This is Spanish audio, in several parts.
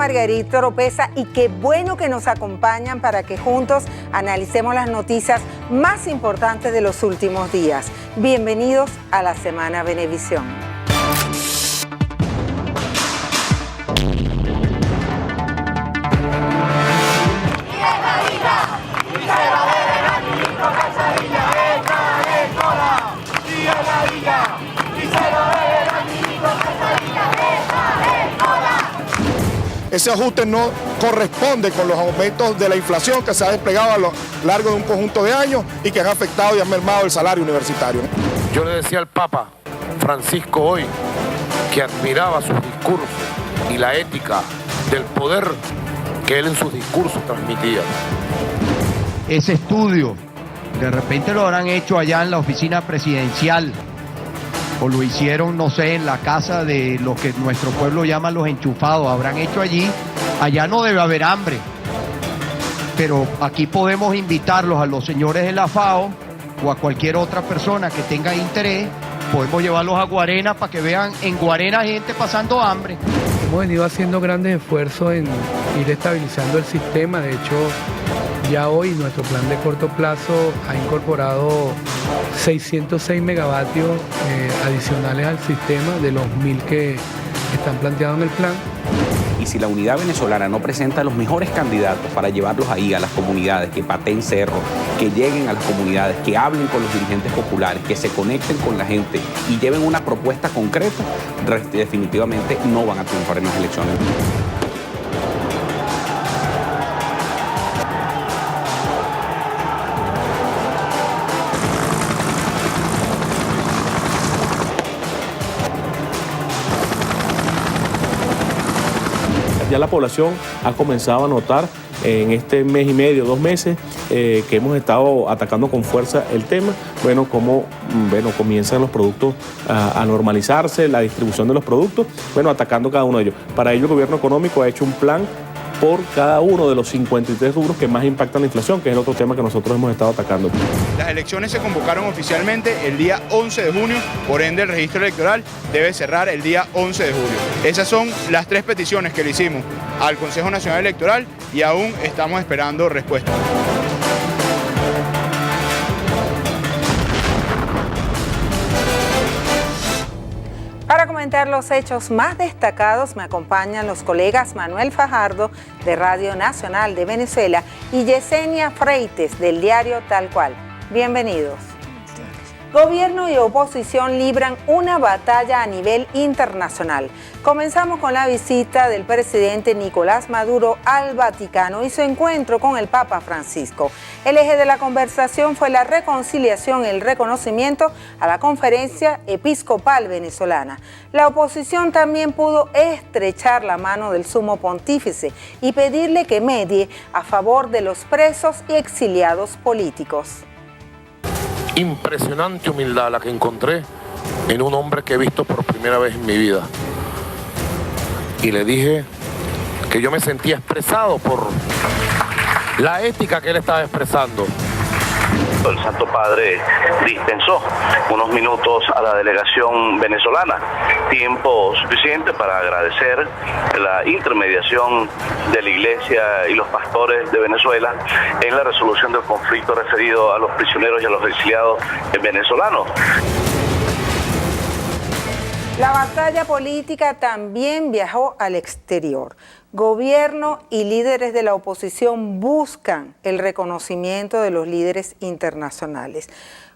Margarita Oropesa y qué bueno que nos acompañan para que juntos analicemos las noticias más importantes de los últimos días. Bienvenidos a la Semana Venevisión. Ese ajuste no corresponde con los aumentos de la inflación que se ha desplegado a lo largo de un conjunto de años y que han afectado y han mermado el salario universitario. Yo le decía al Papa Francisco hoy que admiraba sus discursos y la ética del poder que él en sus discursos transmitía. Ese estudio, de repente lo habrán hecho allá en la oficina presidencial, o lo hicieron, no sé, en la casa de lo que nuestro pueblo llama los enchufados, habrán hecho allí. Allá no debe haber hambre, pero aquí podemos invitarlos a los señores de la FAO o a cualquier otra persona que tenga interés, podemos llevarlos a Guarena para que vean en Guarena gente pasando hambre. Hemos venido haciendo grandes esfuerzos en ir estabilizando el sistema. De hecho, ya hoy nuestro plan de corto plazo ha incorporado 606 megavatios adicionales al sistema de los 1000 que están planteados en el plan. Y si la unidad venezolana no presenta los mejores candidatos para llevarlos ahí a las comunidades, que pateen cerro, que lleguen a las comunidades, que hablen con los dirigentes populares, que se conecten con la gente y lleven una propuesta concreta, definitivamente no van a triunfar en las elecciones. Ya la población ha comenzado a notar en este mes y medio, 2 meses, que hemos estado atacando con fuerza el tema, cómo comienzan los productos a normalizarse, la distribución de los productos, atacando cada uno de ellos. Para ello el gobierno económico ha hecho un plan por cada uno de los 53 rubros que más impactan la inflación, que es el otro tema que nosotros hemos estado atacando. Las elecciones se convocaron oficialmente el día 11 de junio, por ende el registro electoral debe cerrar el día 11 de julio. Esas son las 3 peticiones que le hicimos al Consejo Nacional Electoral y aún estamos esperando respuesta. Para comentar los hechos más destacados me acompañan los colegas Manuel Fajardo de Radio Nacional de Venezuela y Yesenia Freites del diario Tal Cual. Bienvenidos. Gobierno y oposición libran una batalla a nivel internacional. Comenzamos con la visita del presidente Nicolás Maduro al Vaticano y su encuentro con el Papa Francisco. El eje de la conversación fue la reconciliación y el reconocimiento a la Conferencia Episcopal Venezolana. La oposición también pudo estrechar la mano del Sumo Pontífice y pedirle que medie a favor de los presos y exiliados políticos. Impresionante humildad la que encontré en un hombre que he visto por primera vez en mi vida. Y le dije que yo me sentía expresado por la ética que él estaba expresando. El Santo Padre dispensó unos minutos a la delegación venezolana, tiempo suficiente para agradecer la intermediación de la Iglesia y los pastores de Venezuela en la resolución del conflicto referido a los prisioneros y a los exiliados venezolanos. La batalla política también viajó al exterior. Gobierno y líderes de la oposición buscan el reconocimiento de los líderes internacionales.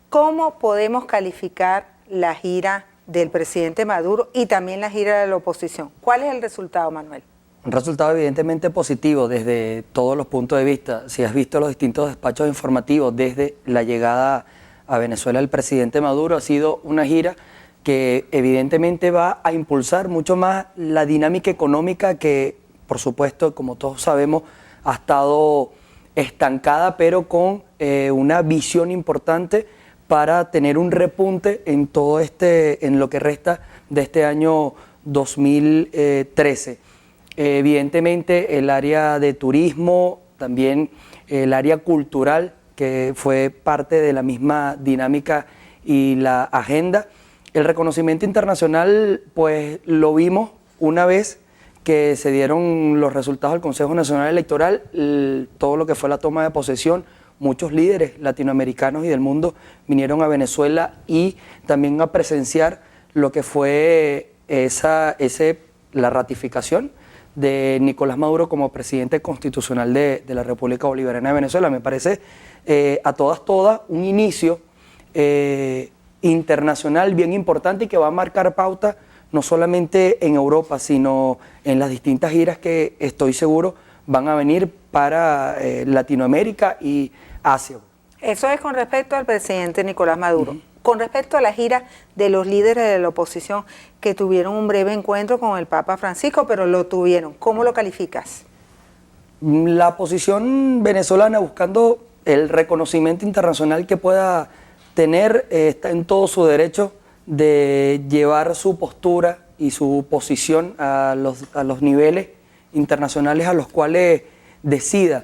¿Cómo podemos calificar la gira del presidente Maduro y también la gira de la oposición? ¿Cuál es el resultado, Manuel? Un resultado evidentemente positivo desde todos los puntos de vista. Si has visto los distintos despachos informativos desde la llegada a Venezuela del presidente Maduro, ha sido una gira que evidentemente va a impulsar mucho más la dinámica económica que, por supuesto, como todos sabemos, ha estado estancada, pero con una visión importante para tener un repunte en todo en lo que resta de este año 2013. Evidentemente el área de turismo, también el área cultural, que fue parte de la misma dinámica y la agenda. El reconocimiento internacional, pues lo vimos una vez que se dieron los resultados del Consejo Nacional Electoral, todo lo que fue la toma de posesión, muchos líderes latinoamericanos y del mundo vinieron a Venezuela y también a presenciar lo que fue la ratificación de Nicolás Maduro como presidente constitucional de la República Bolivariana de Venezuela. Me parece a todas un inicio internacional bien importante y que va a marcar pauta no solamente en Europa, sino en las distintas giras que estoy seguro van a venir para Latinoamérica y Asia. Eso es con respecto al presidente Nicolás Maduro. Con respecto a la gira de los líderes de la oposición que tuvieron un breve encuentro con el Papa Francisco, pero lo tuvieron, ¿cómo lo calificas? La posición venezolana, buscando el reconocimiento internacional que pueda tener, está en todo su derecho de llevar su postura y su posición a los niveles internacionales a los cuales decida.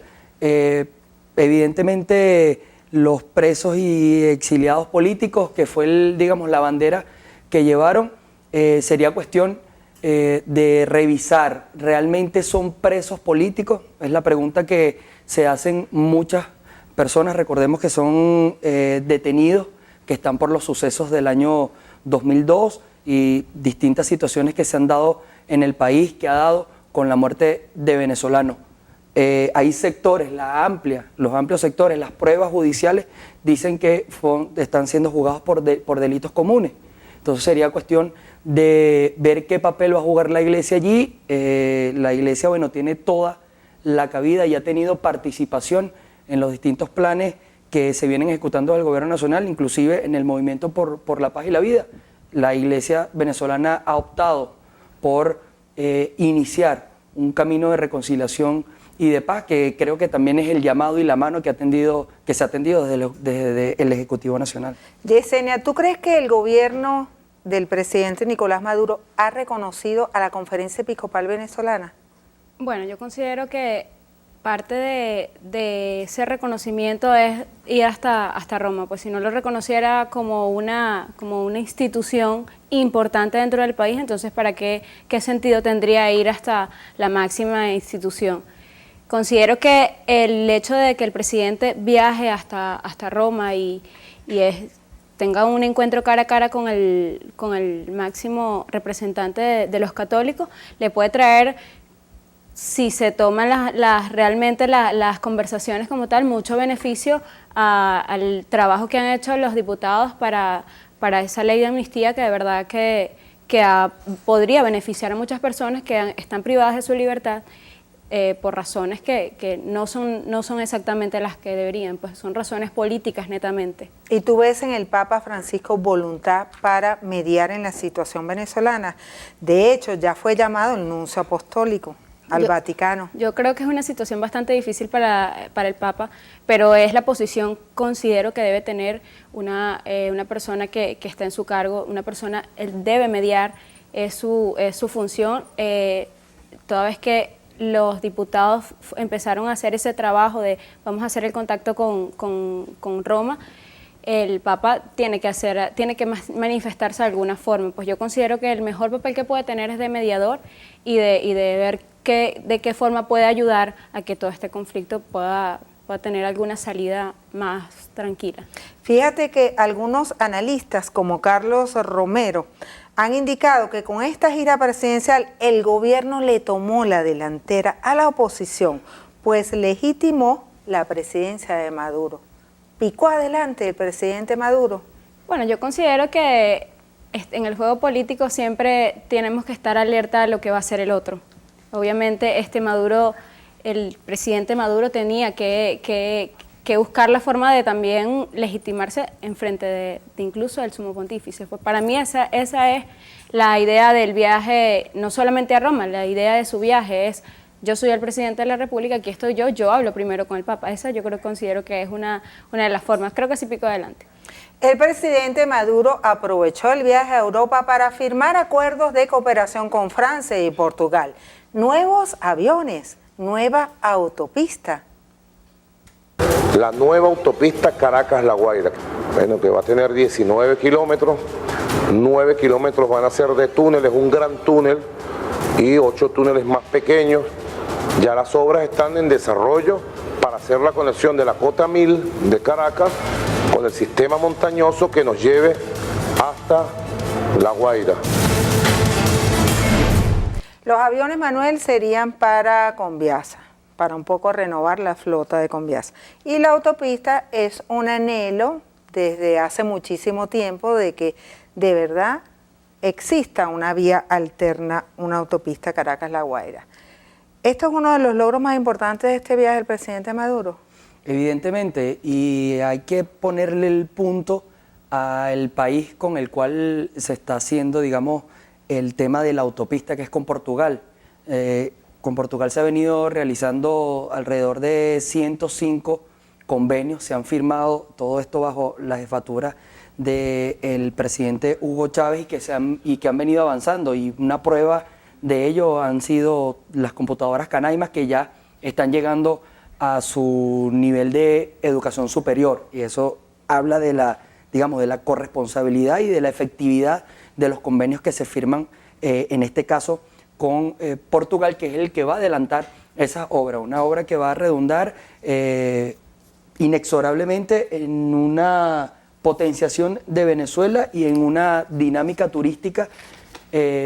Evidentemente, los presos y exiliados políticos, que fue la bandera que llevaron, sería cuestión de revisar. ¿Realmente son presos políticos? Es la pregunta que se hacen muchas personas. Recordemos que son detenidos, que están por los sucesos del año 2002 y distintas situaciones que se han dado en el país, que ha dado con la muerte de venezolanos. Hay sectores, los amplios sectores, las pruebas judiciales dicen que están siendo juzgados por delitos comunes. Entonces sería cuestión de ver qué papel va a jugar la Iglesia allí. La Iglesia, tiene toda la cabida y ha tenido participación en los distintos planes que se vienen ejecutando del Gobierno Nacional, inclusive en el movimiento por la paz y la vida. La Iglesia venezolana ha optado por iniciar un camino de reconciliación y de paz, que creo que también es el llamado y la mano que se ha atendido desde el Ejecutivo Nacional. Yesenia, ¿tú crees que el gobierno del presidente Nicolás Maduro ha reconocido a la Conferencia Episcopal Venezolana? Bueno, yo considero que parte de ese reconocimiento es ir hasta Roma, pues si no lo reconociera como una institución importante dentro del país, entonces ¿para qué sentido tendría ir hasta la máxima institución? Considero que el hecho de que el presidente viaje hasta Roma y tenga un encuentro cara a cara con el máximo representante de los católicos, le puede traer, si se toman realmente las conversaciones como tal, mucho beneficio al trabajo que han hecho los diputados para esa ley de amnistía, que de verdad que podría beneficiar a muchas personas que están privadas de su libertad por razones que no son exactamente las que deberían, pues son razones políticas netamente. ¿Y tú ves en el Papa Francisco voluntad para mediar en la situación venezolana? De hecho, ya fue llamado el nuncio apostólico al Vaticano. Yo creo que es una situación bastante difícil para el Papa, pero es la posición, considero, que debe tener una persona que está en su cargo. Una persona, él debe mediar, es su función, toda vez que los diputados empezaron a hacer ese trabajo de vamos a hacer el contacto con Roma. El Papa tiene que manifestarse de alguna forma. Pues yo considero que el mejor papel que puede tener es de mediador y de ver de qué forma puede ayudar a que todo este conflicto pueda tener alguna salida más tranquila. Fíjate que algunos analistas como Carlos Romero han indicado que con esta gira presidencial el gobierno le tomó la delantera a la oposición, pues legitimó la presidencia de Maduro. ¿Picó adelante el presidente Maduro? Bueno, yo considero que en el juego político siempre tenemos que estar alerta a lo que va a hacer el otro. Obviamente el presidente Maduro tenía que buscar la forma de también legitimarse en frente de incluso del sumo pontífice. Pues para mí esa es la idea del viaje, no solamente a Roma, la idea de su viaje es: yo soy el presidente de la República, aquí estoy yo hablo primero con el Papa. Esa yo considero que es una de las formas. Creo que sí picó adelante. El presidente Maduro aprovechó el viaje a Europa para firmar acuerdos de cooperación con Francia y Portugal. Nuevos aviones, nueva autopista. La nueva autopista Caracas-La Guaira, que va a tener 19 kilómetros, 9 kilómetros van a ser de túnel, es un gran túnel y 8 túneles más pequeños. Ya las obras están en desarrollo para hacer la conexión de la Cota 1000 de Caracas con el sistema montañoso que nos lleve hasta La Guaira. Los aviones, Manuel, serían para Conviasa, para un poco renovar la flota de Conviasa. Y la autopista es un anhelo desde hace muchísimo tiempo de que de verdad exista una vía alterna, una autopista Caracas-La Guaira. ¿Esto es uno de los logros más importantes de este viaje del presidente Maduro? Evidentemente, y hay que ponerle el punto al país con el cual se está haciendo, digamos, el tema de la autopista, que es con Portugal. Con Portugal se ha venido realizando alrededor de 105 convenios, se han firmado, todo esto bajo la jefatura del presidente Hugo Chávez y que han venido avanzando, y una prueba de ello han sido las computadoras Canaima, que ya están llegando a su nivel de educación superior, y eso habla de la, digamos, de la corresponsabilidad y de la efectividad de los convenios que se firman, en este caso con Portugal, que es el que va a adelantar esa obra, una obra que va a redundar inexorablemente en una potenciación de Venezuela y en una dinámica turística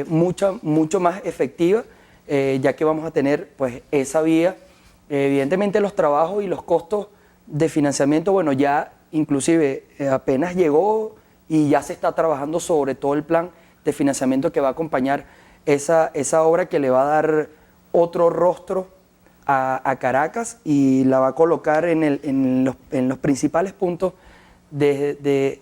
mucho más efectiva, ya que vamos a tener pues esa vía. Evidentemente los trabajos y los costos de financiamiento, bueno, ya inclusive apenas llegó y ya se está trabajando sobre todo el plan de financiamiento que va a acompañar esa obra, que le va a dar otro rostro a Caracas y la va a colocar en los principales puntos del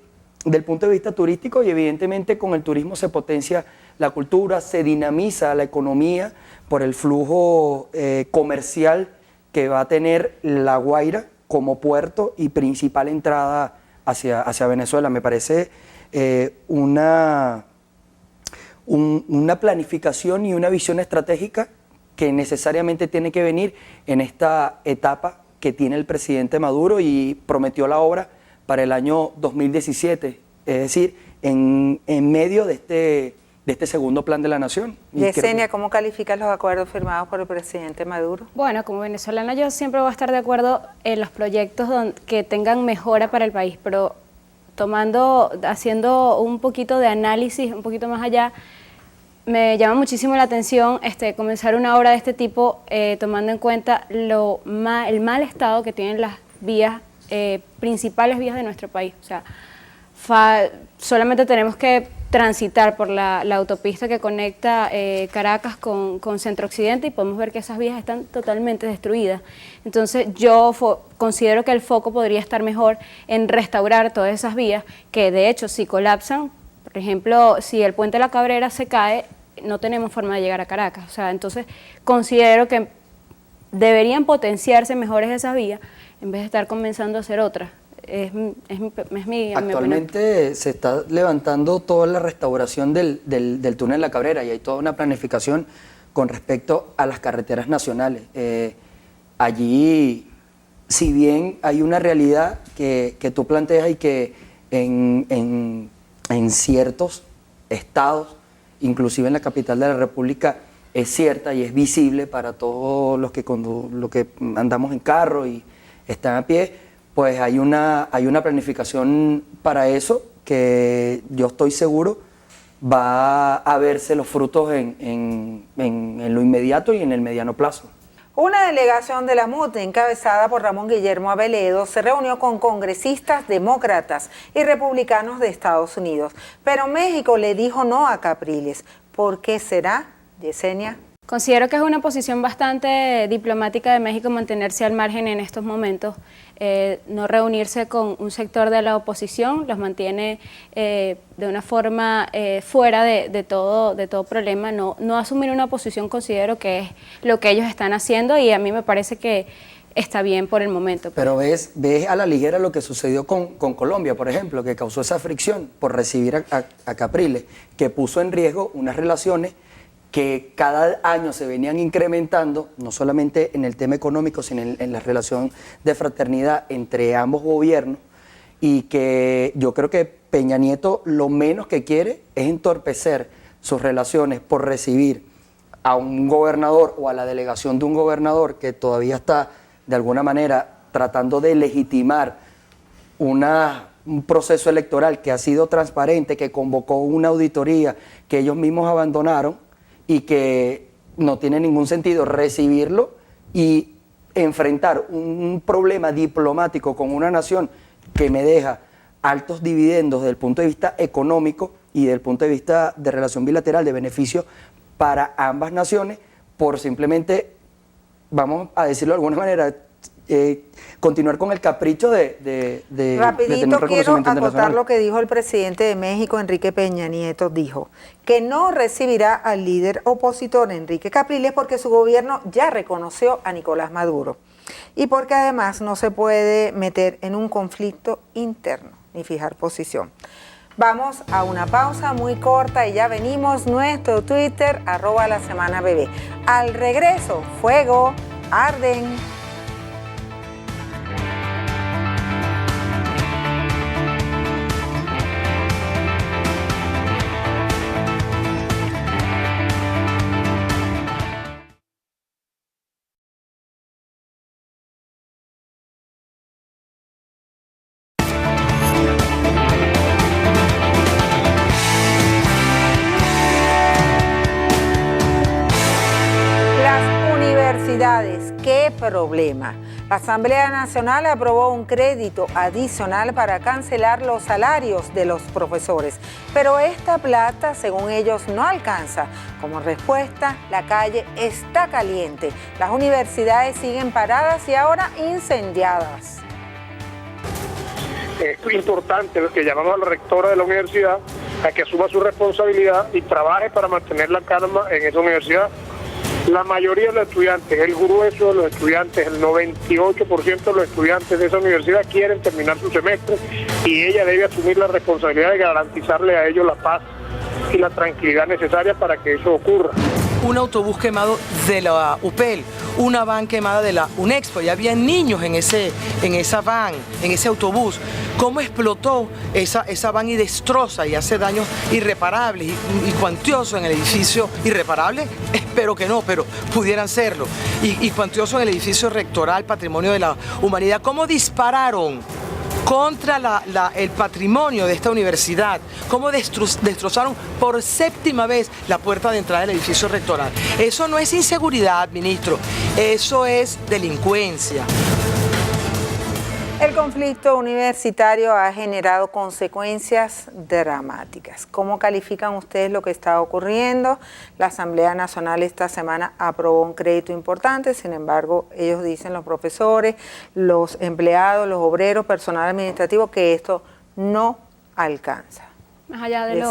punto de vista turístico, y evidentemente con el turismo se potencia la cultura, se dinamiza la economía por el flujo comercial que va a tener La Guaira como puerto y principal entrada hacia Venezuela. Me parece una planificación y una visión estratégica que necesariamente tiene que venir en esta etapa que tiene el presidente Maduro, y prometió la obra para el año 2017, es decir, en medio de este segundo plan de la nación. Yesenia, ¿cómo calificas los acuerdos firmados por el presidente Maduro? Bueno, como venezolana yo siempre voy a estar de acuerdo en los proyectos que tengan mejora para el país, pero haciendo un poquito de análisis, un poquito más allá, me llama muchísimo la atención comenzar una obra de este tipo, tomando en cuenta el mal estado que tienen las vías, principales vías de nuestro país. O sea, solamente tenemos que transitar por la autopista que conecta Caracas con Centro Occidente y podemos ver que esas vías están totalmente destruidas. Entonces yo considero que el foco podría estar mejor en restaurar todas esas vías, que de hecho si colapsan, por ejemplo, si el puente de la Cabrera se cae, no tenemos forma de llegar a Caracas. O sea, entonces considero que deberían potenciarse mejores esas vías en vez de estar comenzando a hacer otras. Actualmente se está levantando toda la restauración del túnel de la Cabrera, y hay toda una planificación con respecto a las carreteras nacionales. Allí, si bien hay una realidad que tú planteas y que en ciertos estados, inclusive en la capital de la República, es cierta y es visible para todos los que andamos en carro y están a pie, pues hay una planificación para eso, que yo estoy seguro va a verse los frutos en lo inmediato y en el mediano plazo. Una delegación de la MUT, encabezada por Ramón Guillermo Aveledo, se reunió con congresistas demócratas y republicanos de Estados Unidos. Pero México le dijo no a Capriles. ¿Por qué será, Yesenia? Considero que es una posición bastante diplomática de México mantenerse al margen en estos momentos, no reunirse con un sector de la oposición, los mantiene de una forma fuera de todo problema, no asumir una posición. Considero que es lo que ellos están haciendo y a mí me parece que está bien por el momento. Pero ves a la ligera lo que sucedió con Colombia, por ejemplo, que causó esa fricción por recibir a Capriles, que puso en riesgo unas relaciones que cada año se venían incrementando, no solamente en el tema económico, sino en la relación de fraternidad entre ambos gobiernos, y que yo creo que Peña Nieto lo menos que quiere es entorpecer sus relaciones por recibir a un gobernador o a la delegación de un gobernador que todavía está de alguna manera tratando de legitimar un proceso electoral que ha sido transparente, que convocó una auditoría que ellos mismos abandonaron y que no tiene ningún sentido recibirlo y enfrentar un problema diplomático con una nación que me deja altos dividendos desde el punto de vista económico y desde el punto de vista de relación bilateral de beneficio para ambas naciones, por simplemente, vamos a decirlo de alguna manera, continuar con el capricho de Rapidito, tener un quiero reconocimiento acotar internacional. lo que dijo el presidente de México, Enrique Peña Nieto. Dijo que no recibirá al líder opositor Enrique Capriles porque su gobierno ya reconoció a Nicolás Maduro y porque además no se puede meter en un conflicto interno ni fijar posición. Vamos a una pausa muy corta y ya venimos. Nuestro Twitter, @lasemanabebé. Al regreso, fuego, arden. ¿Qué problema? La Asamblea Nacional aprobó un crédito adicional para cancelar los salarios de los profesores, pero esta plata, según ellos, no alcanza. Como respuesta, la calle está caliente. Las universidades siguen paradas y ahora incendiadas. Es importante que llamamos a la rectora de la universidad a que asuma su responsabilidad y trabaje para mantener la calma en esa universidad. La mayoría de los estudiantes, el grueso de los estudiantes, el 98% de los estudiantes de esa universidad quieren terminar su semestre y ella debe asumir la responsabilidad de garantizarle a ellos la paz y la tranquilidad necesaria para que eso ocurra. Un autobús quemado de la UPEL, una van quemada de la UNEXPO, y había niños en esa van, en ese autobús. ¿Cómo explotó esa van y destroza y hace daños irreparables y cuantiosos en el edificio? ¿Irreparables? Espero que no, pero pudieran serlo. Y cuantioso en el edificio rectoral, Patrimonio de la Humanidad. ¿Cómo dispararon contra el patrimonio de esta universidad? ¿Cómo destrozaron por séptima vez la puerta de entrada del edificio rectoral? Eso no es inseguridad, ministro, eso es delincuencia. El conflicto universitario ha generado consecuencias dramáticas. ¿Cómo califican ustedes lo que está ocurriendo? La Asamblea Nacional esta semana aprobó un crédito importante, sin embargo, ellos dicen, los profesores, los empleados, los obreros, personal administrativo, que esto no alcanza. Más allá del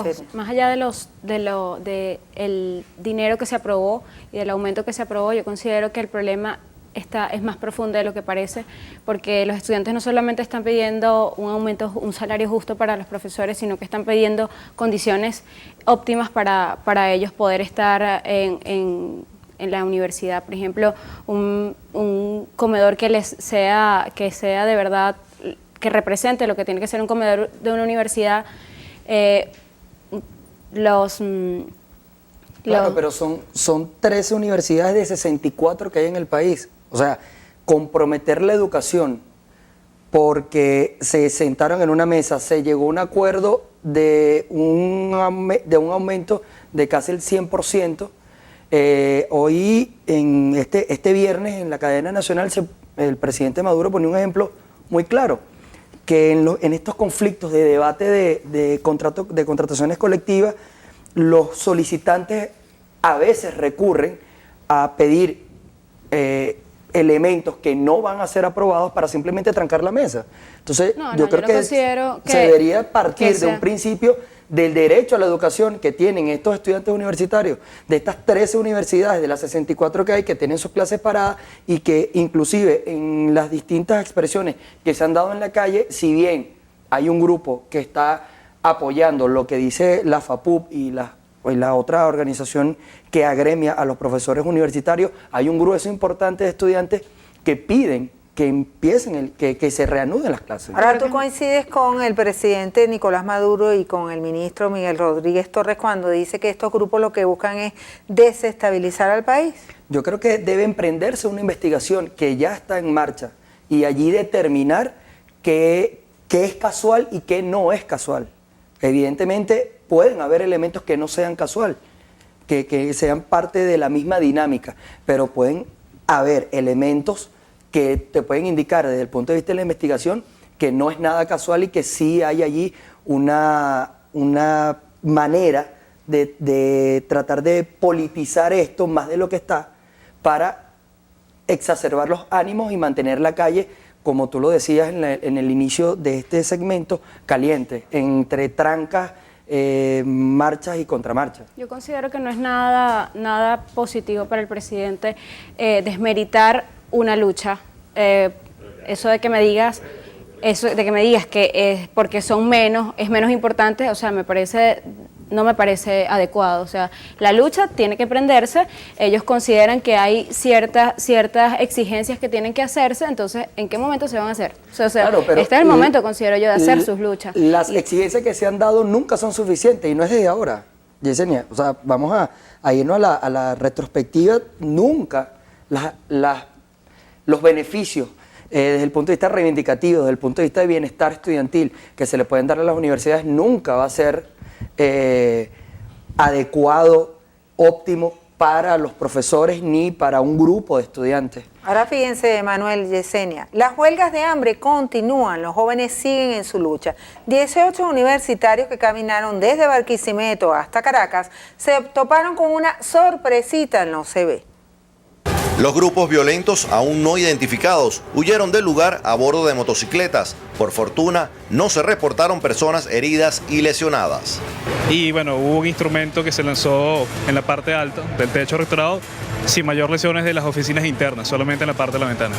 dinero que se aprobó y del aumento que se aprobó, yo considero que el problema es más profundo de lo que parece, porque los estudiantes no solamente están pidiendo un aumento, un salario justo para los profesores, sino que están pidiendo condiciones óptimas para ellos poder estar en la universidad. Por ejemplo, un comedor que sea de verdad, que represente lo que tiene que ser un comedor de una universidad. Claro, pero son 13 universidades de 64 que hay en el país. O sea, comprometer la educación porque se sentaron en una mesa, se llegó a un acuerdo de un aumento de casi el 100%. Hoy, en este viernes, en la cadena nacional, el presidente Maduro ponía un ejemplo muy claro, que en estos conflictos de debate de contrataciones colectivas, los solicitantes a veces recurren a pedir elementos que no van a ser aprobados para simplemente trancar la mesa. Entonces, yo creo que se debería partir de un principio del derecho a la educación que tienen estos estudiantes universitarios, de estas 13 universidades, de las 64 que hay, que tienen sus clases paradas y que inclusive en las distintas expresiones que se han dado en la calle, si bien hay un grupo que está apoyando lo que dice la FAPUB y la otra organización que agremia a los profesores universitarios, hay un grueso importante de estudiantes que piden que empiecen, que se reanuden las clases. Ahora, ¿tú coincides con el presidente Nicolás Maduro y con el ministro Miguel Rodríguez Torres cuando dice que estos grupos lo que buscan es desestabilizar al país? Yo creo que debe emprenderse una investigación que ya está en marcha y allí determinar qué es casual y qué no es casual. Evidentemente pueden haber elementos que no sean casual, que sean parte de la misma dinámica, pero pueden haber elementos que te pueden indicar desde el punto de vista de la investigación que no es nada casual y que sí hay allí una manera de tratar de politizar esto más de lo que está para exacerbar los ánimos y mantener la calle, como tú lo decías en el inicio de este segmento, caliente, entre trancas, marchas y contramarchas. Yo considero que no es nada positivo para el presidente desmeritar una lucha. Eso de que me digas que porque es menos importante, o sea, no me parece adecuado. O sea, la lucha tiene que prenderse, ellos consideran que hay ciertas exigencias que tienen que hacerse, entonces, ¿en qué momento se van a hacer? O sea, claro, este es el momento, considero yo, de hacer sus luchas. Las exigencias que se han dado nunca son suficientes y no es desde ahora, Yesenia. O sea, vamos a irnos a la retrospectiva. Nunca los beneficios desde el punto de vista reivindicativo, desde el punto de vista de bienestar estudiantil que se le pueden dar a las universidades, nunca va a ser adecuado, óptimo para los profesores ni para un grupo de estudiantes. Ahora fíjense, Manuel, Yesenia, las huelgas de hambre continúan, los jóvenes siguen en su lucha. 18 universitarios que caminaron desde Barquisimeto hasta Caracas se toparon con una sorpresita en los CB. Los grupos violentos aún no identificados huyeron del lugar a bordo de motocicletas. Por fortuna, no se reportaron personas heridas y lesionadas. Y bueno, hubo un instrumento que se lanzó en la parte alta del techo rectorado sin mayor lesiones de las oficinas internas, solamente en la parte de la ventana.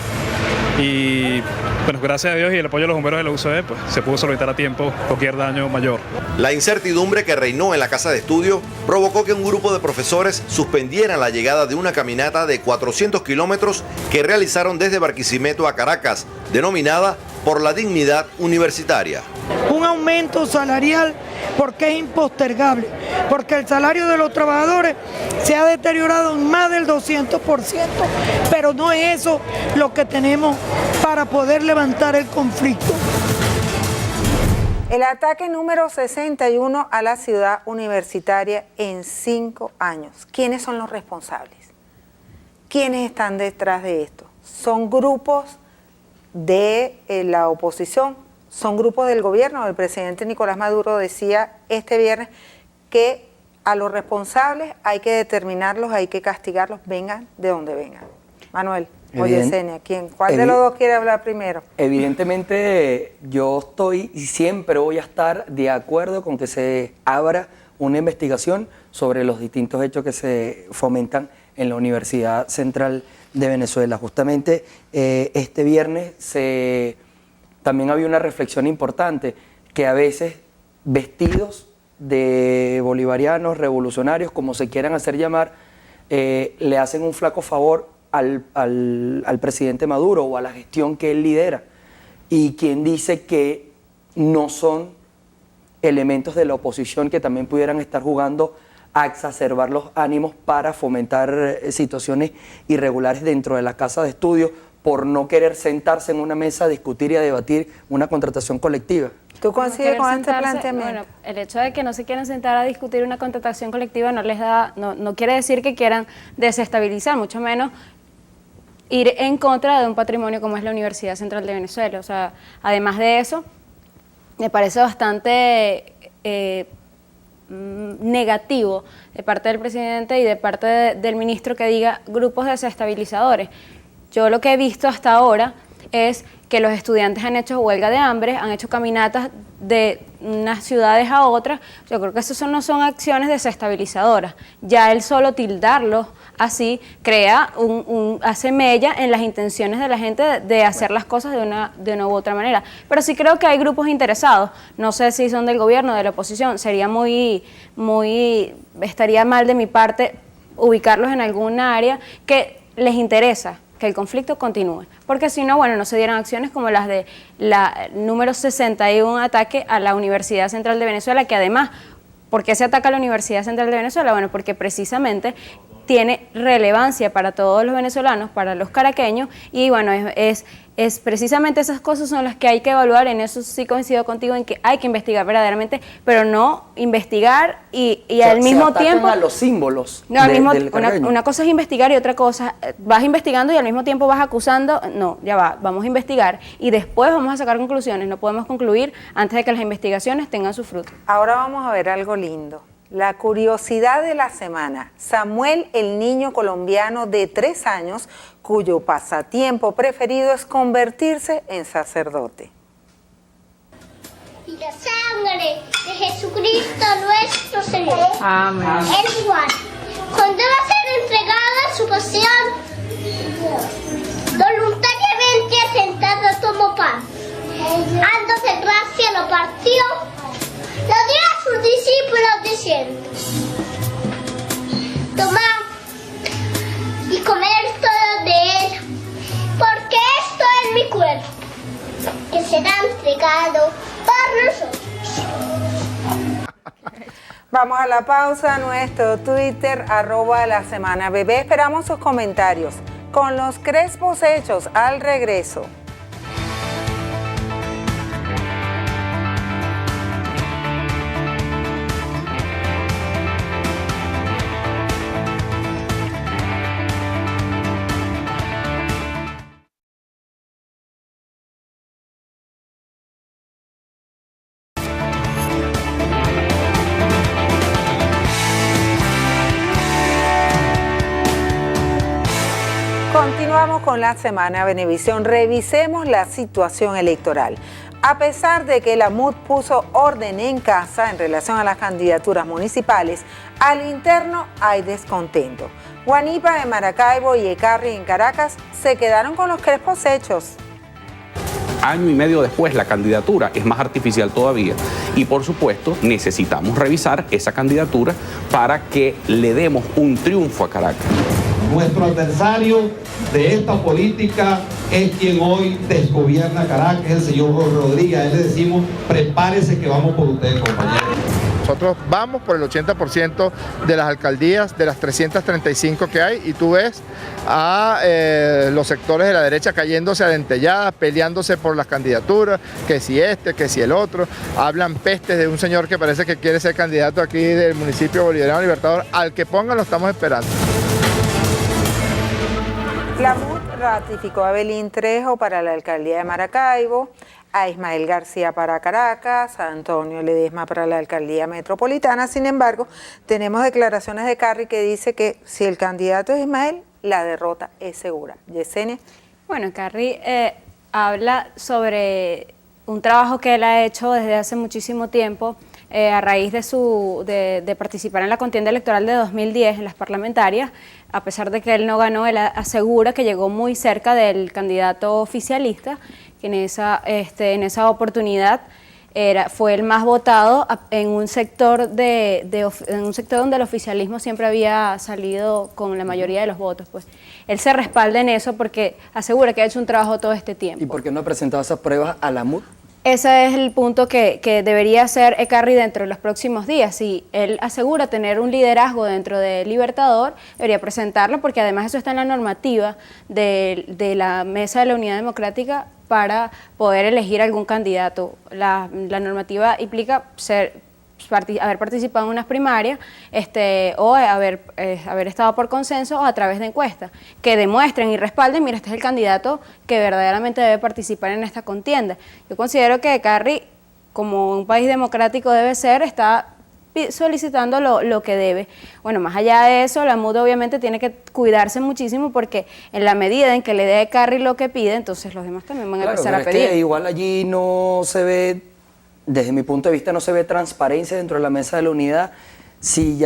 Y bueno, gracias a Dios y el apoyo de los bomberos de la UCB, pues se pudo solventar a tiempo cualquier daño mayor. La incertidumbre que reinó en la casa de estudio provocó que un grupo de profesores suspendieran la llegada de una caminata de 400 kilómetros que realizaron desde Barquisimeto a Caracas, denominada Por la Dignidad Universitaria. Un aumento salarial porque es impostergable, porque el salario de los trabajadores se ha deteriorado en más del 200%, pero no es eso lo que tenemos para poder levantar el conflicto. El ataque número 61 a la ciudad universitaria en 5 años. ¿Quiénes son los responsables? ¿Quiénes están detrás de esto? ¿Son grupos de la oposición? ¿Son grupos del gobierno? El presidente Nicolás Maduro decía este viernes que a los responsables hay que determinarlos, hay que castigarlos, vengan de donde vengan. Manuel o Yesenia, ¿cuál de los dos quiere hablar primero? Evidentemente yo estoy y siempre voy a estar de acuerdo con que se abra una investigación sobre los distintos hechos que se fomentan en la Universidad Central de Venezuela. Justamente este viernes también había una reflexión importante, que a veces vestidos de bolivarianos, revolucionarios, como se quieran hacer llamar, le hacen un flaco favor al presidente Maduro o a la gestión que él lidera. Y quien dice que no son elementos de la oposición que también pudieran estar jugando a exacerbar los ánimos para fomentar situaciones irregulares dentro de la casa de estudio por no querer sentarse en una mesa a discutir y a debatir una contratación colectiva. ¿Tú coincides con este planteamiento? Bueno, el hecho de que no se quieran sentar a discutir una contratación colectiva no quiere decir que quieran desestabilizar, mucho menos ir en contra de un patrimonio como es la Universidad Central de Venezuela. O sea, además de eso, me parece bastante negativo de parte del presidente y de parte del ministro que diga grupos desestabilizadores. Yo lo que he visto hasta ahora es que los estudiantes han hecho huelga de hambre, han hecho caminatas de unas ciudades a otras. Yo creo que eso no son acciones desestabilizadoras. Ya el solo tildarlos así hace mella en las intenciones de la gente de hacer las cosas de una u otra manera. Pero sí creo que hay grupos interesados. No sé si son del gobierno o de la oposición. estaría mal de mi parte ubicarlos en alguna área que les interesa que el conflicto continúe, porque si no, bueno, no se dieran acciones como las de la número 61, ataque a la Universidad Central de Venezuela, que además, ¿por qué se ataca a la Universidad Central de Venezuela? Bueno, porque precisamente tiene relevancia para todos los venezolanos, para los caraqueños, y bueno, es precisamente esas cosas son las que hay que evaluar. En eso sí coincido contigo en que hay que investigar verdaderamente, pero no investigar y al mismo tiempo a los símbolos. No, una cosa es investigar y otra cosa, vas investigando y al mismo tiempo vas acusando. No, ya va, vamos a investigar y después vamos a sacar conclusiones. No podemos concluir antes de que las investigaciones tengan su fruto. Ahora vamos a ver algo lindo. La curiosidad de la semana. Samuel, el niño colombiano de 3 años, cuyo pasatiempo preferido es convertirse en sacerdote. Y la sangre de Jesucristo nuestro Señor. Amén. El cual, cuando va a ser entregado a su pasión, voluntariamente sentado tomó pan. Dándose gracia lo partió, lo dio a sus discípulos diciendo: tomad y comer todo de él, porque esto es mi cuerpo, que será entregado por nosotros. Vamos a la pausa, nuestro Twitter, @lasemanabebé. Esperamos sus comentarios. Con los crespos hechos, al regreso. Continuamos con la Semana Venevisión. Revisemos la situación electoral. A pesar de que la MUD puso orden en casa en relación a las candidaturas municipales, al interno hay descontento. Guanipa de Maracaibo y Ecarri en Caracas se quedaron con los crespos hechos. Año y medio después, la candidatura es más artificial todavía y, por supuesto, necesitamos revisar esa candidatura para que le demos un triunfo a Caracas. Nuestro adversario de esta política es quien hoy desgobierna Caracas, el señor Rodríguez. A él le decimos: prepárese que vamos por usted, compañero. Nosotros vamos por el 80% de las alcaldías, de las 335 que hay, y tú ves a los sectores de la derecha cayéndose a dentelladas, peleándose por las candidaturas, que si este, que si el otro. Hablan pestes de un señor que parece que quiere ser candidato aquí del municipio Bolivariano Libertador. Al que pongan lo estamos esperando. La MUD ratificó a Belín Trejo para la alcaldía de Maracaibo, a Ismael García para Caracas, a Antonio Ledesma para la alcaldía metropolitana. Sin embargo, tenemos declaraciones de Carri que dice que si el candidato es Ismael, la derrota es segura. Yesenia. Bueno, Carri habla sobre un trabajo que él ha hecho desde hace muchísimo tiempo a raíz de participar en la contienda electoral de 2010 en las parlamentarias. A pesar de que él no ganó, él asegura que llegó muy cerca del candidato oficialista, que en esa oportunidad fue el más votado en un sector en un sector donde el oficialismo siempre había salido con la mayoría de los votos. Pues él se respalda en eso porque asegura que ha hecho un trabajo todo este tiempo. ¿Y por qué no ha presentado esas pruebas a la MUD? Ese es el punto que debería hacer Ecarri dentro de los próximos días. Si él asegura tener un liderazgo dentro de Libertador, debería presentarlo, porque además eso está en la normativa de la Mesa de la Unidad Democrática para poder elegir algún candidato. La normativa implica haber participado en unas primarias o haber estado por consenso o a través de encuestas que demuestren y respalden: mira, este es el candidato que verdaderamente debe participar en esta contienda. Yo considero que Carri, como un país democrático debe ser, está solicitando lo que debe. Bueno, más allá de eso, la MUD obviamente tiene que cuidarse muchísimo, porque en la medida en que le dé a Carri lo que pide, entonces los demás también van a empezar a pedir. Es que igual allí no se ve, desde mi punto de vista, no se ve transparencia dentro de la Mesa de la Unidad. Si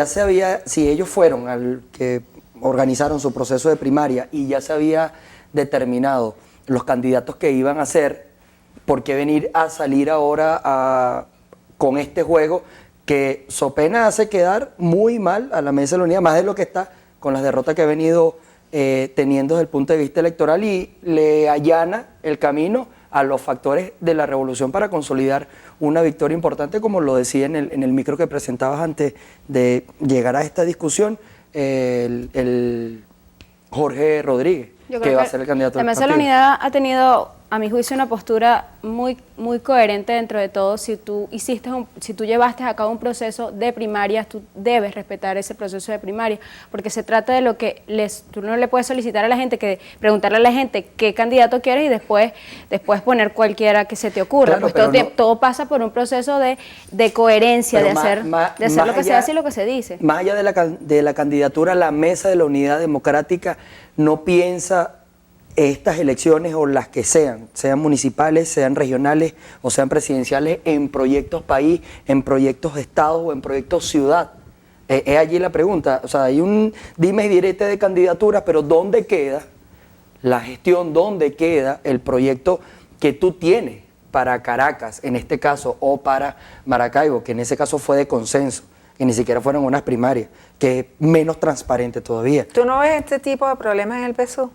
ellos fueron al que organizaron su proceso de primaria y ya se había determinado los candidatos que iban a ser, ¿por qué venir a salir ahora con este juego que so pena hace quedar muy mal a la Mesa de la Unidad, más de lo que está con las derrotas que ha venido teniendo desde el punto de vista electoral y le allana el camino a los factores de la revolución para consolidar una victoria importante, como lo decía en el micro que presentabas antes de llegar a esta discusión, el Jorge Rodríguez, que va a ser el candidato del del partido. La Mesa de la Unidad ha tenido, a mi juicio, una postura muy coherente dentro de todo. Si tú llevaste a cabo un proceso de primarias, tú debes respetar ese proceso de primaria, porque se trata de lo que tú no le puedes solicitar a la gente, preguntarle a la gente qué candidato quieres y después poner cualquiera que se te ocurra. Claro, pues todo pasa por un proceso de coherencia, de hacer lo que se hace y lo que se dice. Más allá de la candidatura, la Mesa de la Unidad Democrática no piensa estas elecciones o las que sean municipales, sean regionales o sean presidenciales, en proyectos país, en proyectos de Estado o en proyectos ciudad. Es allí la pregunta. O sea, hay un dime y direte de candidaturas, pero ¿dónde queda la gestión? ¿Dónde queda el proyecto que tú tienes para Caracas, en este caso, o para Maracaibo, que en ese caso fue de consenso, que ni siquiera fueron unas primarias, que es menos transparente todavía? ¿Tú no ves este tipo de problemas en el PSUV?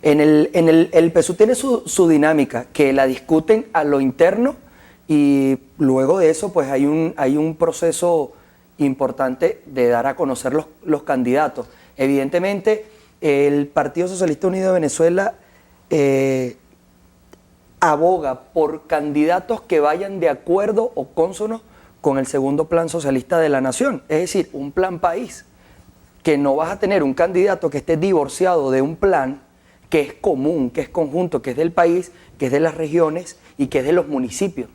El PSUV tiene su dinámica, que la discuten a lo interno y luego de eso pues hay un proceso importante de dar a conocer los candidatos. Evidentemente el Partido Socialista Unido de Venezuela aboga por candidatos que vayan de acuerdo o cónsonos con el segundo plan socialista de la nación, es decir, un plan país, que no vas a tener un candidato que esté divorciado de un plan que es común, que es conjunto, que es del país, que es de las regiones y que es de los municipios.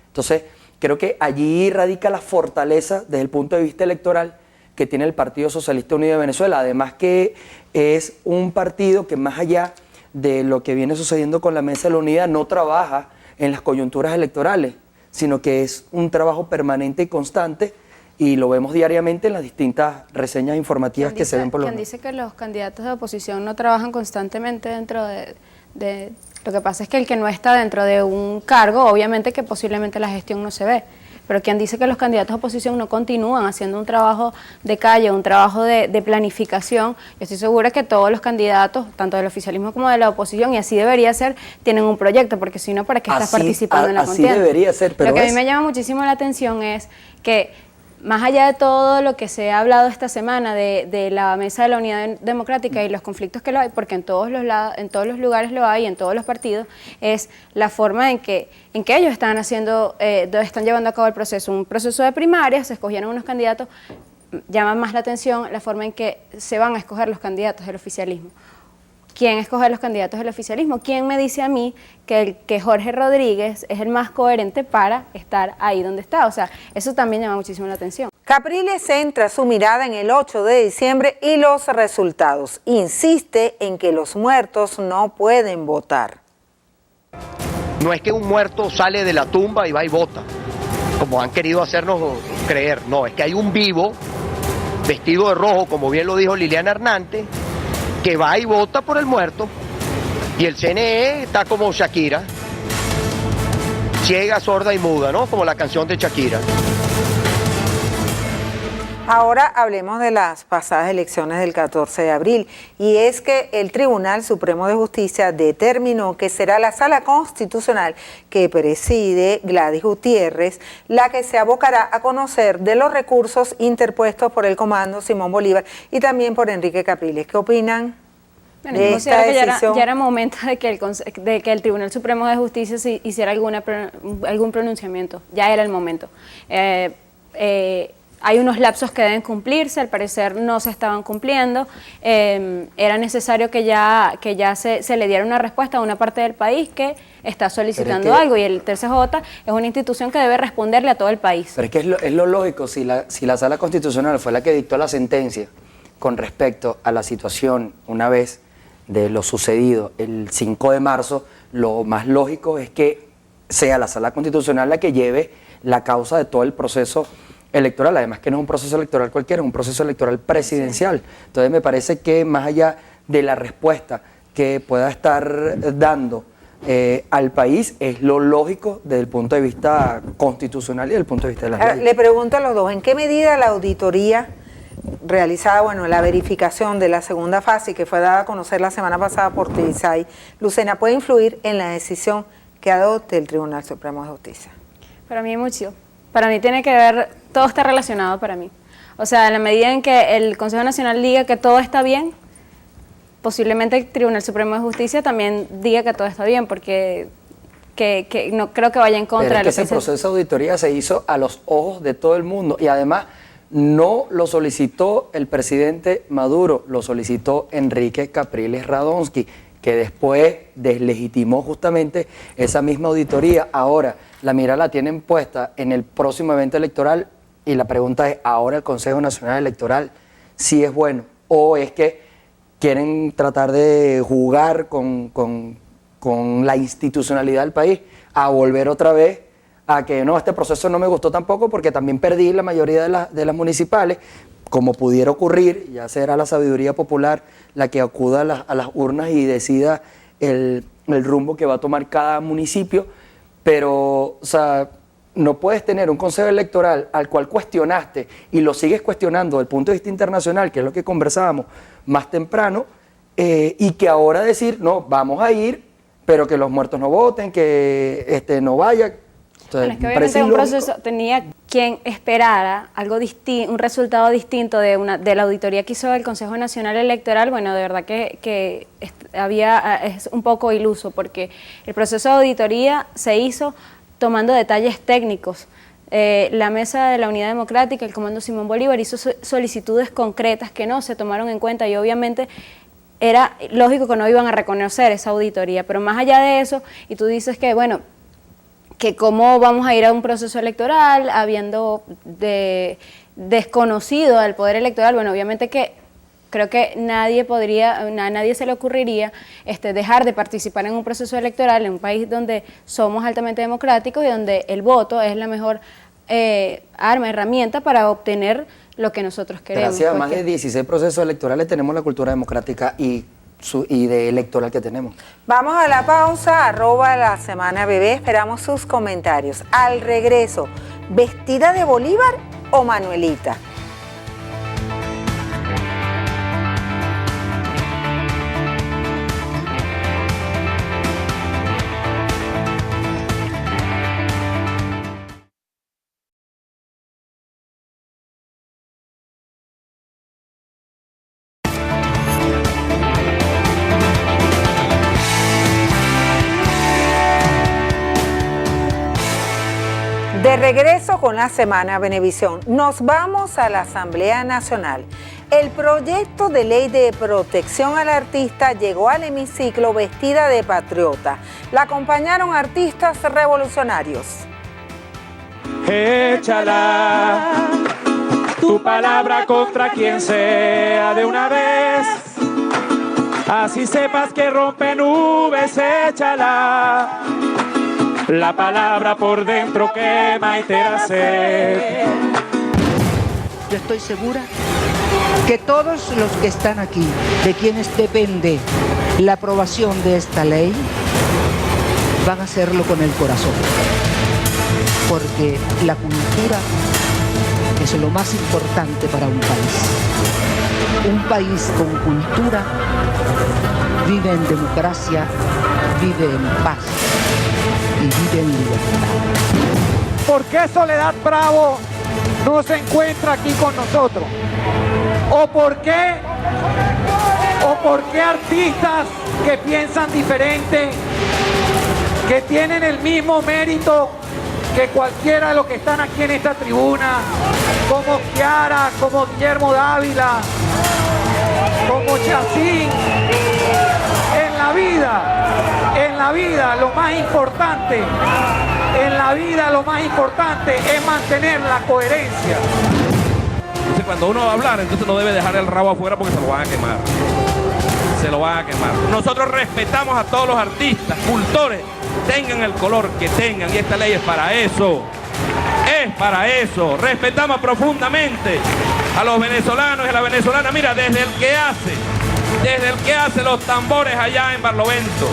Entonces, creo que allí radica la fortaleza desde el punto de vista electoral que tiene el Partido Socialista Unido de Venezuela. Además que es un partido que, más allá de lo que viene sucediendo con la Mesa de la Unidad, no trabaja en las coyunturas electorales, sino que es un trabajo permanente y constante, y lo vemos diariamente en las distintas reseñas informativas que se ven por los medios. Quien dice que los candidatos de oposición no trabajan constantemente dentro de... Lo que pasa es que el que no está dentro de un cargo, obviamente que posiblemente la gestión no se ve, pero quien dice que los candidatos de oposición no continúan haciendo un trabajo de calle, un trabajo de planificación, yo estoy segura que todos los candidatos, tanto del oficialismo como de la oposición, y así debería ser, tienen un proyecto, porque si no, ¿para qué estás participando en la contienda? Así debería ser, pero lo que a mí me llama muchísimo la atención es que, más allá de todo lo que se ha hablado esta semana de la Mesa de la Unidad Democrática y los conflictos que lo hay, porque en todos los lugares lo hay, en todos los partidos, es la forma en que ellos están llevando a cabo el proceso. Un proceso de primarias, se escogieron unos candidatos, llama más la atención la forma en que se van a escoger los candidatos del oficialismo. ¿Quién escoge los candidatos del oficialismo? ¿Quién me dice a mí que Jorge Rodríguez es el más coherente para estar ahí donde está? O sea, eso también llama muchísimo la atención. Capriles centra su mirada en el 8 de diciembre y los resultados. Insiste en que los muertos no pueden votar. No es que un muerto sale de la tumba y va y vota, como han querido hacernos creer. No, es que hay un vivo, vestido de rojo, como bien lo dijo Liliana Hernández, que va y vota por el muerto, y el CNE está como Shakira, ciega, sorda y muda, ¿no? Como la canción de Shakira. Ahora hablemos de las pasadas elecciones del 14 de abril, y es que el Tribunal Supremo de Justicia determinó que será la Sala Constitucional que preside Gladys Gutiérrez la que se abocará a conocer de los recursos interpuestos por el Comando Simón Bolívar y también por Enrique Capriles. ¿Qué opinan de esta decisión? Ya era momento de que el Tribunal Supremo de Justicia hiciera algún pronunciamiento. Ya era el momento. Hay unos lapsos que deben cumplirse, al parecer no se estaban cumpliendo. Era necesario que ya se le diera una respuesta a una parte del país que está solicitando algo, y el TCJ es una institución que debe responderle a todo el país. Pero es que es lo lógico, si la Sala Constitucional fue la que dictó la sentencia con respecto a la situación una vez de lo sucedido el 5 de marzo, lo más lógico es que sea la Sala Constitucional la que lleve la causa de todo el proceso electoral, además que no es un proceso electoral cualquiera, es un proceso electoral presidencial. Entonces me parece que más allá de la respuesta que pueda estar dando al país, es lo lógico desde el punto de vista constitucional y desde el punto de vista de las leyes. Le pregunto a los dos, ¿en qué medida la auditoría realizada, la verificación de la segunda fase que fue dada a conocer la semana pasada por TISAI, Lucena, puede influir en la decisión que adopte el Tribunal Supremo de Justicia? Para mí mucho. Para mí tiene que ver, todo está relacionado para mí. O sea, en la medida en que el Consejo Nacional diga que todo está bien, posiblemente el Tribunal Supremo de Justicia también diga que todo está bien, porque que no creo que vaya en contra de lo que ese proceso de auditoría se hizo a los ojos de todo el mundo y además no lo solicitó el presidente Maduro, lo solicitó Enrique Capriles Radonsky, que después deslegitimó justamente esa misma auditoría. Ahora, la mira la tienen puesta en el próximo evento electoral y la pregunta es, ¿ahora el Consejo Nacional Electoral sí es bueno? ¿O es que quieren tratar de jugar con la institucionalidad del país a volver otra vez a que no, este proceso no me gustó tampoco porque también perdí la mayoría de las municipales, como pudiera ocurrir? Ya será la sabiduría popular la que acuda a las urnas y decida el rumbo que va a tomar cada municipio, pero, o sea, no puedes tener un consejo electoral al cual cuestionaste y lo sigues cuestionando desde el punto de vista internacional, que es lo que conversábamos más temprano, y que ahora decir, no, vamos a ir, pero que los muertos no voten, que no vaya. Entonces, es que obviamente un proceso tenía quien esperara algo distinto, un resultado distinto de la auditoría que hizo el Consejo Nacional Electoral. Bueno, de verdad que es un poco iluso, porque el proceso de auditoría se hizo tomando detalles técnicos. La Mesa de la Unidad Democrática, el Comando Simón Bolívar, hizo solicitudes concretas que no se tomaron en cuenta y obviamente era lógico que no iban a reconocer esa auditoría, pero más allá de eso, y tú dices que, bueno, que cómo vamos a ir a un proceso electoral habiendo desconocido al poder electoral. Bueno, obviamente que creo que a nadie se le ocurriría dejar de participar en un proceso electoral en un país donde somos altamente democráticos y donde el voto es la mejor herramienta para obtener lo que nosotros queremos. Gracias a más de 16 procesos electorales tenemos la cultura democrática y de electoral que tenemos. Vamos a la pausa, @lasemanabebé, esperamos sus comentarios. Al regreso, ¿vestida de Bolívar o Manuelita? De regreso con la Semana Venevisión, nos vamos a la Asamblea Nacional. El proyecto de ley de protección al artista llegó al hemiciclo vestida de patriota. La acompañaron artistas revolucionarios. Échala tu palabra contra quien sea de una vez. Así sepas que rompe nubes, échala. La palabra por dentro quema y te hace. Yo estoy segura que todos los que están aquí, de quienes depende la aprobación de esta ley, van a hacerlo con el corazón. Porque la cultura es lo más importante para un país. Un país con cultura vive en democracia, vive en paz y vive en libertad. ¿Por qué Soledad Bravo no se encuentra aquí con nosotros? ¿O por qué artistas que piensan diferente, que tienen el mismo mérito que cualquiera de los que están aquí en esta tribuna, como Kiara, como Guillermo Dávila, como Chacín, en la vida lo más importante es mantener la coherencia. Entonces cuando uno va a hablar, entonces no debe dejar el rabo afuera porque se lo van a quemar. Nosotros respetamos a todos los artistas, cultores, tengan el color que tengan, y esta ley es para eso. Es para eso. Respetamos profundamente a los venezolanos y a la venezolana. Mira, desde el que hace los tambores allá en Barlovento,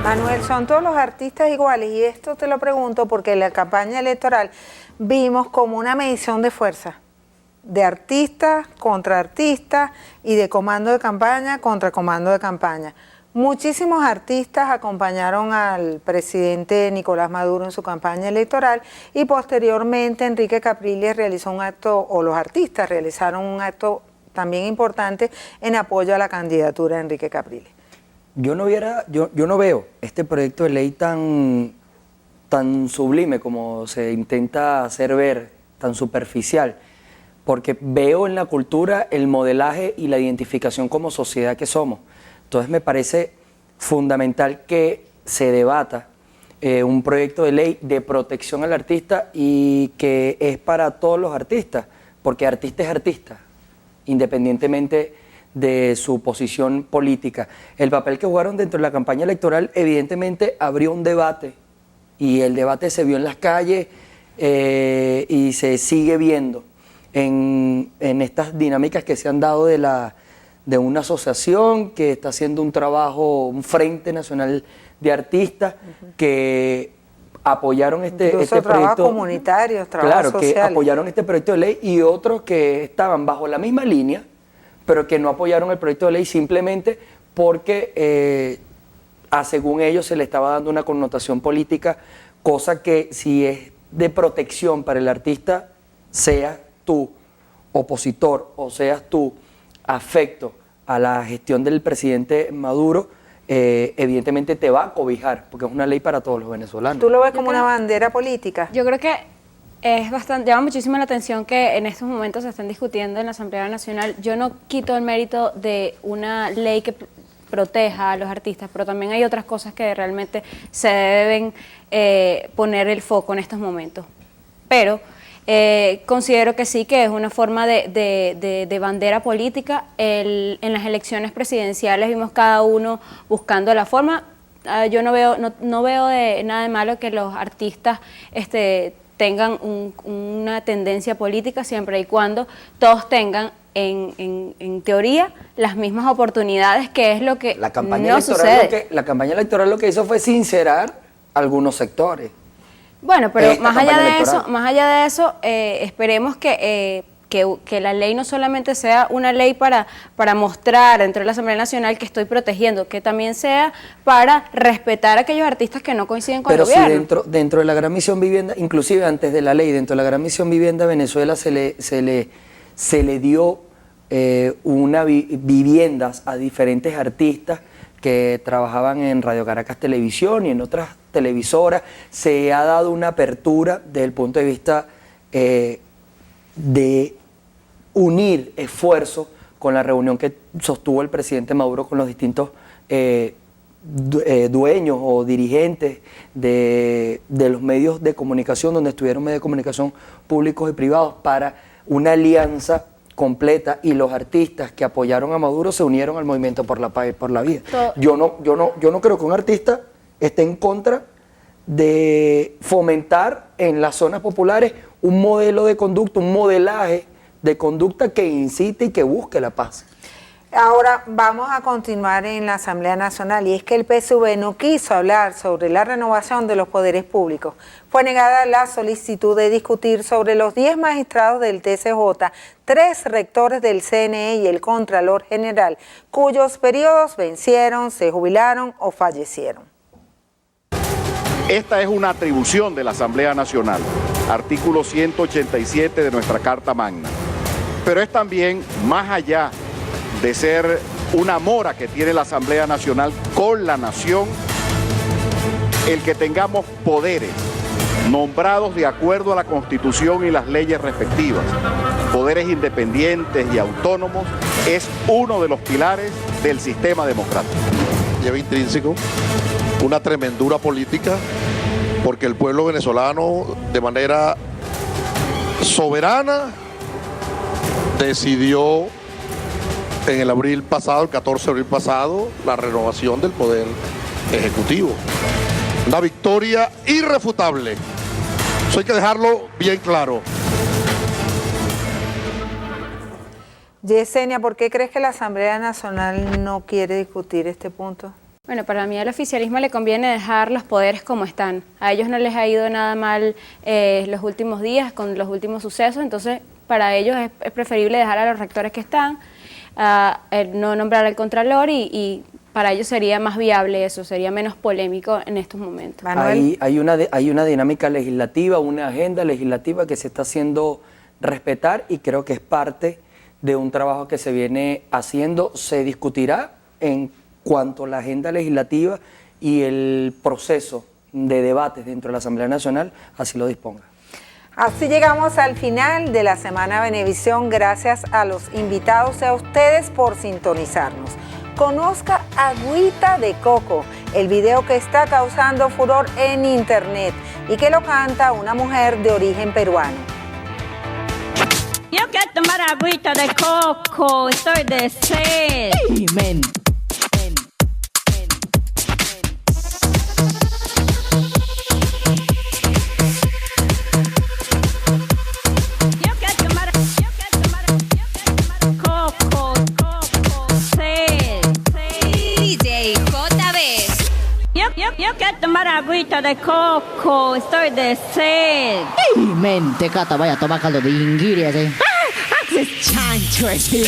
Manuel, ¿son todos los artistas iguales? Y esto te lo pregunto porque en la campaña electoral vimos como una medición de fuerza, de artistas contra artistas y de comando de campaña contra comando de campaña. Muchísimos artistas acompañaron al presidente Nicolás Maduro en su campaña electoral y posteriormente Enrique Capriles realizó un acto, o los artistas realizaron un acto también importante en apoyo a la candidatura de Enrique Capriles. Yo no veo este proyecto de ley tan sublime como se intenta hacer ver, tan superficial, porque veo en la cultura el modelaje y la identificación como sociedad que somos. Entonces me parece fundamental que se debata un proyecto de ley de protección al artista y que es para todos los artistas, porque artista es artista, independientemente de su posición política. El papel que jugaron dentro de la campaña electoral evidentemente abrió un debate y el debate se vio en las calles y se sigue viendo en estas dinámicas que se han dado de una asociación que está haciendo un trabajo, un Frente Nacional de Artistas que apoyaron este trabajos proyecto comunitarios, trabajos sociales. Que apoyaron este proyecto de ley y otros que estaban bajo la misma línea, pero que no apoyaron el proyecto de ley simplemente porque según ellos se le estaba dando una connotación política, cosa que si es de protección para el artista, seas tú opositor o seas tú afecto a la gestión del presidente Maduro, evidentemente te va a cobijar, porque es una ley para todos los venezolanos. ¿Tú lo ves como una bandera política? Yo creo que llama muchísimo la atención que en estos momentos se están discutiendo en la Asamblea Nacional. Yo no quito el mérito de una ley que proteja a los artistas, pero también hay otras cosas que realmente se deben poner el foco en estos momentos. Pero considero que sí, que es una forma de bandera política. En las elecciones presidenciales vimos cada uno buscando la forma. Yo no veo nada de malo que los artistas tengan una tendencia política siempre y cuando todos tengan en teoría las mismas oportunidades, que es lo que no sucede. La campaña electoral lo que hizo fue sincerar algunos sectores. Bueno, pero más allá de eso, esperemos que la ley no solamente sea una ley para mostrar dentro de la Asamblea Nacional que estoy protegiendo, que también sea para respetar a aquellos artistas que no coinciden con el gobierno. Pero si dentro de la Gran Misión Vivienda, inclusive antes de la ley, dentro de la Gran Misión Vivienda Venezuela se le dio viviendas a diferentes artistas que trabajaban en Radio Caracas Televisión y en otras televisoras. Se ha dado una apertura desde el punto de vista de unir esfuerzos con la reunión que sostuvo el presidente Maduro con los distintos dueños o dirigentes de los medios de comunicación, donde estuvieron medios de comunicación públicos y privados, para una alianza completa, y los artistas que apoyaron a Maduro se unieron al movimiento por la paz y por la vida. Yo no creo que un artista esté en contra de fomentar en las zonas populares un modelo de conducta, un modelaje de conducta que incite y que busque la paz. Ahora vamos a continuar en la Asamblea Nacional, y es que el PSV no quiso hablar sobre la renovación de los poderes públicos. Fue negada la solicitud de discutir sobre los 10 magistrados del TCJ, 3 rectores del CNE y el Contralor General, cuyos periodos vencieron, se jubilaron o fallecieron. Esta es una atribución de la Asamblea Nacional, artículo 187 de nuestra Carta Magna. Pero es también, más allá de ser una mora que tiene la Asamblea Nacional con la nación, el que tengamos poderes nombrados de acuerdo a la Constitución y las leyes respectivas, poderes independientes y autónomos, es uno de los pilares del sistema democrático. Lleva intrínseco una tremendura política, porque el pueblo venezolano de manera soberana decidió en el abril pasado, el 14 de abril pasado, la renovación del Poder Ejecutivo. Una victoria irrefutable. Eso hay que dejarlo bien claro. Yesenia, ¿por qué crees que la Asamblea Nacional no quiere discutir este punto? Bueno, para mí al oficialismo le conviene dejar los poderes como están. A ellos no les ha ido nada mal los últimos días con los últimos sucesos, entonces para ellos es preferible dejar a los rectores que están, no nombrar al contralor y para ellos sería más viable eso, sería menos polémico en estos momentos. Hay una dinámica legislativa, una agenda legislativa que se está haciendo respetar y creo que es parte de un trabajo que se viene haciendo. Se discutirá en cuanto a la agenda legislativa y el proceso de debates dentro de la Asamblea Nacional así lo disponga. Así llegamos al final de la Semana Venevisión. Gracias a los invitados y a ustedes por sintonizarnos. Conozca Agüita de Coco, el video que está causando furor en internet y que lo canta una mujer de origen peruano. Yo quiero tomar agüita de coco, estoy de sed. Amen. Yo quiero tomar agüita de coco, estoy de sed. Mente, Cata, vaya a tomar caldo de inguiri, ¿sí? ¡Ah! ¡Haces chancho, ese!